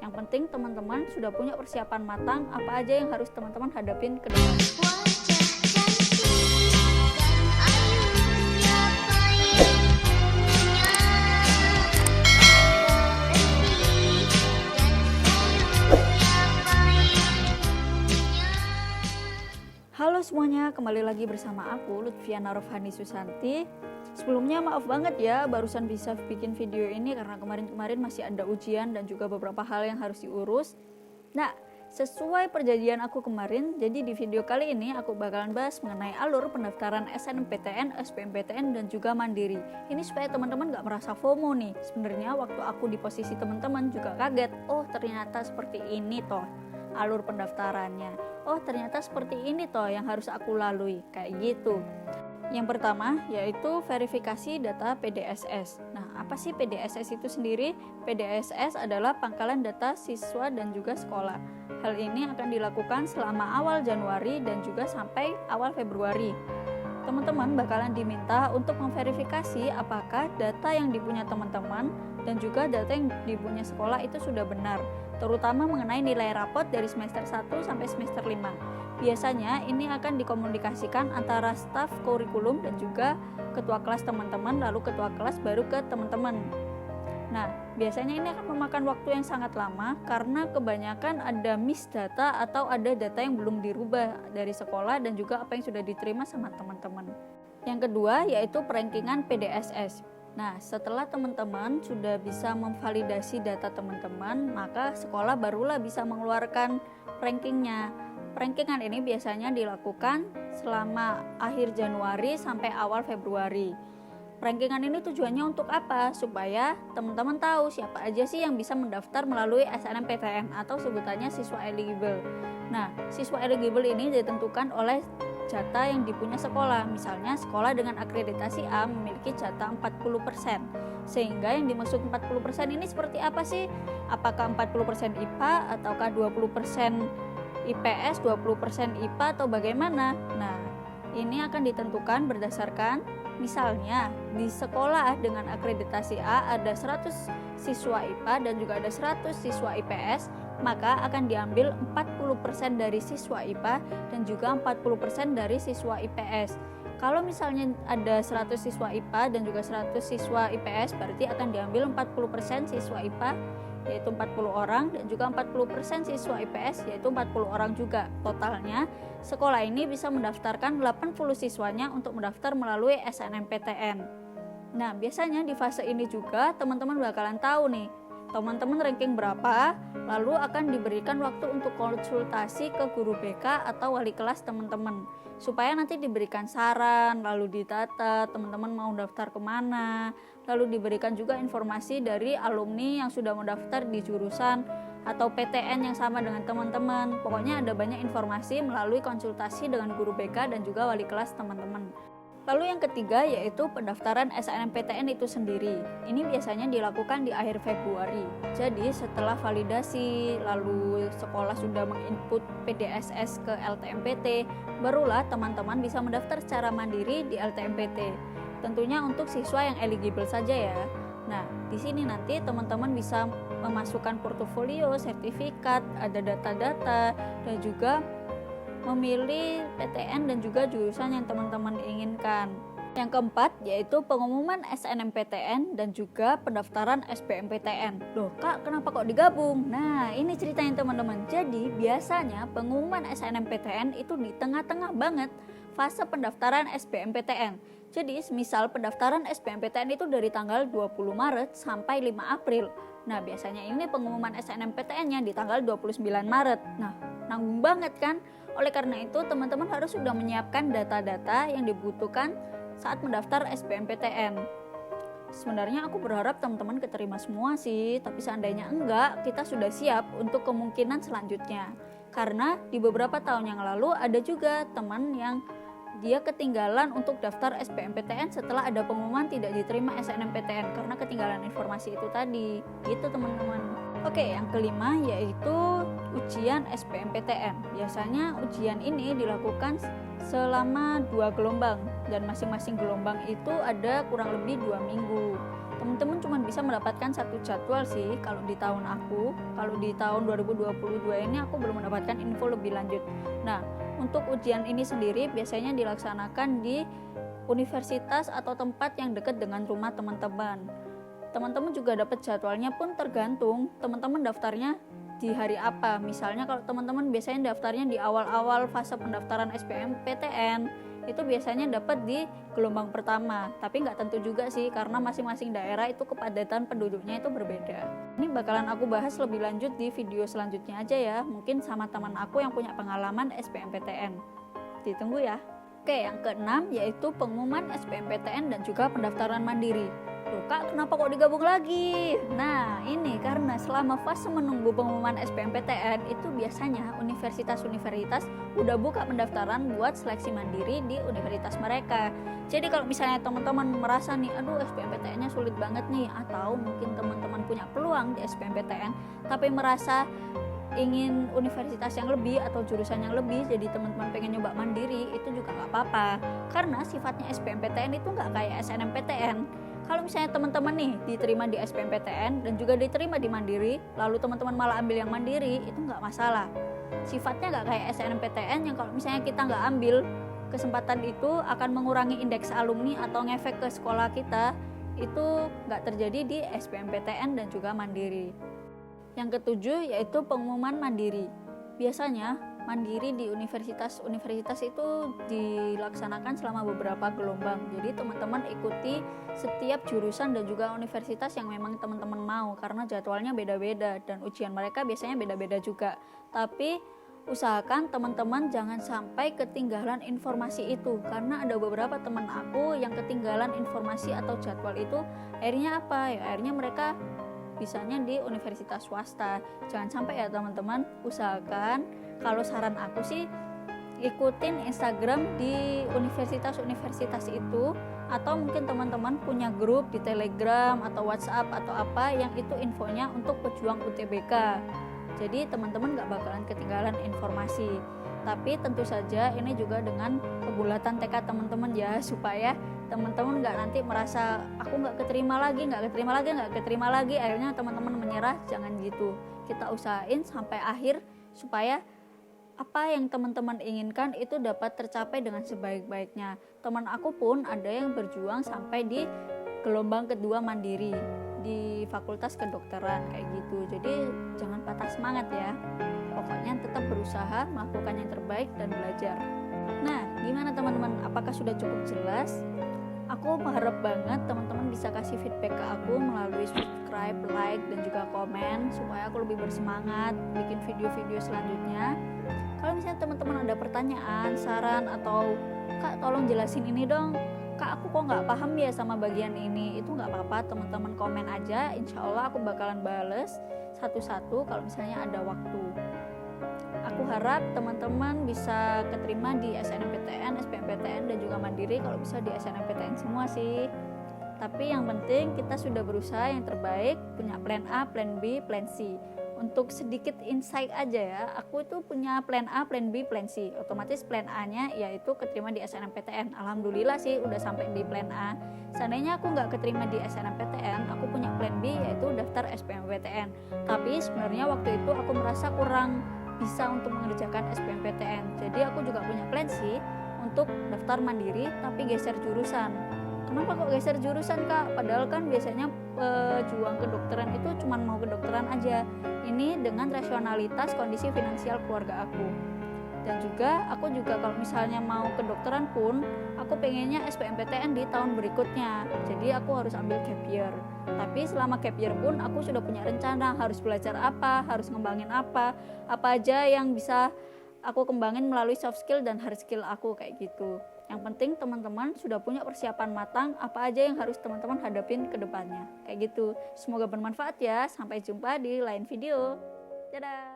Yang penting teman-teman sudah punya persiapan matang apa aja yang harus teman-teman hadapin ke depan. Halo semuanya, kembali lagi bersama aku Lutfiana Rofhani Susanti. Sebelumnya maaf banget ya barusan bisa bikin video ini karena kemarin masih ada ujian dan juga beberapa hal yang harus diurus. Nah, sesuai perjanjian aku kemarin, jadi di video kali ini aku bakalan bahas mengenai alur pendaftaran SNMPTN, SBMPTN dan juga Mandiri. Ini supaya teman-teman gak merasa FOMO nih. Sebenarnya waktu aku di posisi teman-teman juga kaget, oh ternyata seperti ini toh alur pendaftarannya. Oh ternyata seperti ini toh yang harus aku lalui, kayak gitu. Yang pertama yaitu verifikasi data PDSS. Nah, apa sih PDSS itu sendiri? PDSS adalah pangkalan data siswa dan juga sekolah. Hal ini akan dilakukan selama awal Januari dan juga sampai awal Februari. Teman-teman bakalan diminta untuk memverifikasi apakah data yang dipunya teman-teman dan juga data yang dipunya sekolah itu sudah benar, terutama mengenai nilai rapot dari semester 1 sampai semester 5. Biasanya ini akan dikomunikasikan antara staf kurikulum dan juga ketua kelas teman-teman, lalu ketua kelas baru ke teman-teman. Nah, biasanya ini akan memakan waktu yang sangat lama karena kebanyakan ada miss data atau ada data yang belum dirubah dari sekolah dan juga apa yang sudah diterima sama teman-teman. Yang kedua yaitu perankingan PDSS. Nah, setelah teman-teman sudah bisa memvalidasi data teman-teman, maka sekolah barulah bisa mengeluarkan rankingnya. Rankingan ini biasanya dilakukan selama akhir Januari sampai awal Februari. Rankingan ini tujuannya untuk apa? Supaya teman-teman tahu siapa aja sih yang bisa mendaftar melalui SNMPTN atau sebutannya siswa eligible. Nah, siswa eligible ini ditentukan oleh jatah yang dipunya sekolah. Misalnya sekolah dengan akreditasi A memiliki jatah 40%. Sehingga yang dimaksud 40% ini seperti apa sih? Apakah 40% IPA ataukah 20% IPS, 20% IPA atau bagaimana? Nah, ini akan ditentukan berdasarkan misalnya di sekolah dengan akreditasi A ada 100 siswa IPA dan juga ada 100 siswa IPS, maka akan diambil 40% dari siswa IPA dan juga 40% dari siswa IPS. Kalau misalnya ada 100 siswa IPA dan juga 100 siswa IPS, berarti akan diambil 40% siswa IPA yaitu 40 orang dan juga 40% siswa IPS yaitu 40 orang juga. Totalnya sekolah ini bisa mendaftarkan 80 siswanya untuk mendaftar melalui SNMPTN. Nah, biasanya di fase ini juga teman-teman bakalan tahu nih teman-teman ranking berapa, lalu akan diberikan waktu untuk konsultasi ke guru BK atau wali kelas teman-teman supaya nanti diberikan saran, lalu ditata teman-teman mau daftar kemana, lalu diberikan juga informasi dari alumni yang sudah mendaftar di jurusan atau PTN yang sama dengan teman-teman. Pokoknya ada banyak informasi melalui konsultasi dengan guru BK dan juga wali kelas teman-teman. Lalu yang ketiga yaitu pendaftaran SNMPTN itu sendiri. Ini biasanya dilakukan di akhir Februari. Jadi setelah validasi, lalu sekolah sudah menginput PDSS ke LTMPT, barulah teman-teman bisa mendaftar secara mandiri di LTMPT. Tentunya untuk siswa yang eligible saja ya. Nah, di sini nanti teman-teman bisa memasukkan portofolio, sertifikat, ada data-data, dan juga memilih PTN dan juga jurusan yang teman-teman inginkan. Yang keempat yaitu pengumuman SNMPTN dan juga pendaftaran SBMPTN. Loh kak, kenapa kok digabung? Nah, ini ceritanya teman-teman. Jadi biasanya pengumuman SNMPTN itu di tengah-tengah banget fase pendaftaran SBMPTN. Jadi misal pendaftaran SBMPTN itu dari tanggal 20 Maret sampai 5 April. Nah, biasanya ini pengumuman SNMPTN-nya di tanggal 29 Maret. Nah, nanggung banget kan? Oleh karena itu, teman-teman harus sudah menyiapkan data-data yang dibutuhkan saat mendaftar SBMPTN. Sebenarnya aku berharap teman-teman keterima semua sih, tapi seandainya enggak, kita sudah siap untuk kemungkinan selanjutnya. Karena di beberapa tahun yang lalu ada juga teman yang dia ketinggalan untuk daftar SBMPTN setelah ada pengumuman tidak diterima SNMPTN karena ketinggalan informasi itu tadi. Gitu teman-teman. Oke, yang kelima yaitu ujian SBMPTN. Biasanya ujian ini dilakukan selama 2 gelombang dan masing-masing gelombang itu ada kurang lebih 2 minggu. teman-teman cuma bisa mendapatkan satu jadwal sih kalau di tahun aku. Kalau di tahun 2022 ini aku belum mendapatkan info lebih lanjut. Nah, untuk ujian ini sendiri biasanya dilaksanakan di universitas atau tempat yang dekat dengan rumah teman-teman. Teman-teman juga dapat jadwalnya pun tergantung teman-teman daftarnya di hari apa. Misalnya kalau teman-teman biasanya daftarnya di awal-awal fase pendaftaran SBMPTN, itu biasanya dapat di gelombang pertama, tapi nggak tentu juga sih karena masing-masing daerah itu kepadatan penduduknya itu berbeda. Ini bakalan aku bahas lebih lanjut di video selanjutnya aja ya, mungkin sama teman aku yang punya pengalaman SBMPTN. Ditunggu ya. Oke, yang keenam yaitu pengumuman SBMPTN dan juga pendaftaran mandiri. Loh Kak, kenapa kok digabung lagi? Nah, ini karena selama fase menunggu pengumuman SBMPTN itu biasanya universitas-universitas udah buka pendaftaran buat seleksi mandiri di universitas mereka. Jadi kalau misalnya teman-teman merasa nih, aduh SBMPTN-nya sulit banget nih, atau mungkin teman-teman punya peluang di SBMPTN tapi merasa ingin universitas yang lebih atau jurusan yang lebih, jadi teman-teman pengen nyoba mandiri, itu juga nggak apa-apa karena sifatnya SBMPTN itu nggak kayak SNMPTN. Kalau misalnya teman-teman nih diterima di SBMPTN dan juga diterima di mandiri, lalu teman-teman malah ambil yang mandiri, itu nggak masalah. Sifatnya nggak kayak SNMPTN yang kalau misalnya kita nggak ambil kesempatan itu akan mengurangi indeks alumni atau ngefek ke sekolah kita. Itu nggak terjadi di SBMPTN dan juga mandiri. Yang ketujuh yaitu pengumuman mandiri. Biasanya mandiri di universitas-universitas itu dilaksanakan selama beberapa gelombang. Jadi teman-teman ikuti setiap jurusan dan juga universitas yang memang teman-teman mau karena jadwalnya beda-beda dan ujian mereka biasanya beda-beda juga. Tapi usahakan teman-teman jangan sampai ketinggalan informasi itu karena ada beberapa teman aku yang ketinggalan informasi atau jadwal itu. Akhirnya apa? Ya akhirnya mereka bisanya di universitas swasta. Jangan sampai ya teman-teman, usahakan, kalau saran aku sih ikutin Instagram di universitas-universitas itu, atau mungkin teman-teman punya grup di Telegram atau WhatsApp atau apa yang itu infonya untuk pejuang UTBK. Jadi teman-teman gak bakalan ketinggalan informasi. Tapi tentu saja ini juga dengan kebulatan tekad teman-teman ya, supaya teman-teman nggak nanti merasa aku nggak keterima lagi, akhirnya teman-teman menyerah. Jangan gitu, kita usahain sampai akhir supaya apa yang teman-teman inginkan itu dapat tercapai dengan sebaik-baiknya. Teman aku pun ada yang berjuang sampai di gelombang kedua mandiri di Fakultas Kedokteran kayak gitu. Jadi jangan patah semangat ya, pokoknya tetap berusaha melakukan yang terbaik dan belajar. Nah, gimana teman-teman? Apakah sudah cukup jelas? Aku berharap banget teman-teman bisa kasih feedback ke aku melalui subscribe, like, dan juga komen supaya aku lebih bersemangat bikin video-video selanjutnya. Kalau misalnya teman-teman ada pertanyaan, saran, atau Kak tolong jelasin ini dong, Kak aku kok nggak paham ya sama bagian ini, itu nggak apa-apa, teman-teman komen aja, insya Allah aku bakalan bales satu-satu kalau misalnya ada waktu. Aku harap teman-teman bisa keterima di SNMPTN, SBMPTN, dan juga mandiri. Kalau bisa di SNMPTN semua sih. Tapi yang penting kita sudah berusaha yang terbaik, punya plan A, plan B, plan C. Untuk sedikit insight aja ya, aku itu punya plan A, plan B, plan C. Otomatis plan A-nya yaitu keterima di SNMPTN. Alhamdulillah sih udah sampai di plan A. Seandainya aku nggak keterima di SNMPTN, aku punya plan B yaitu daftar SBMPTN. Tapi sebenarnya waktu itu aku merasa kurang bisa untuk mengerjakan SBMPTN. Jadi aku juga punya plan sih untuk daftar mandiri tapi geser jurusan. Kenapa kok geser jurusan Kak? Padahal kan biasanya pejuang kedokteran itu cuma mau kedokteran aja. Ini dengan rasionalitas kondisi finansial keluarga aku. Dan juga aku juga kalau misalnya mau kedokteran pun aku pengennya SBMPTN di tahun berikutnya. Jadi aku harus ambil gap year. Tapi selama gap year pun aku sudah punya rencana harus belajar apa, harus ngembangin apa aja yang bisa aku kembangin melalui soft skill dan hard skill aku kayak gitu. Yang penting teman-teman sudah punya persiapan matang apa aja yang harus teman-teman hadapin ke depannya. Kayak gitu. Semoga bermanfaat ya. Sampai jumpa di lain video. Dadah.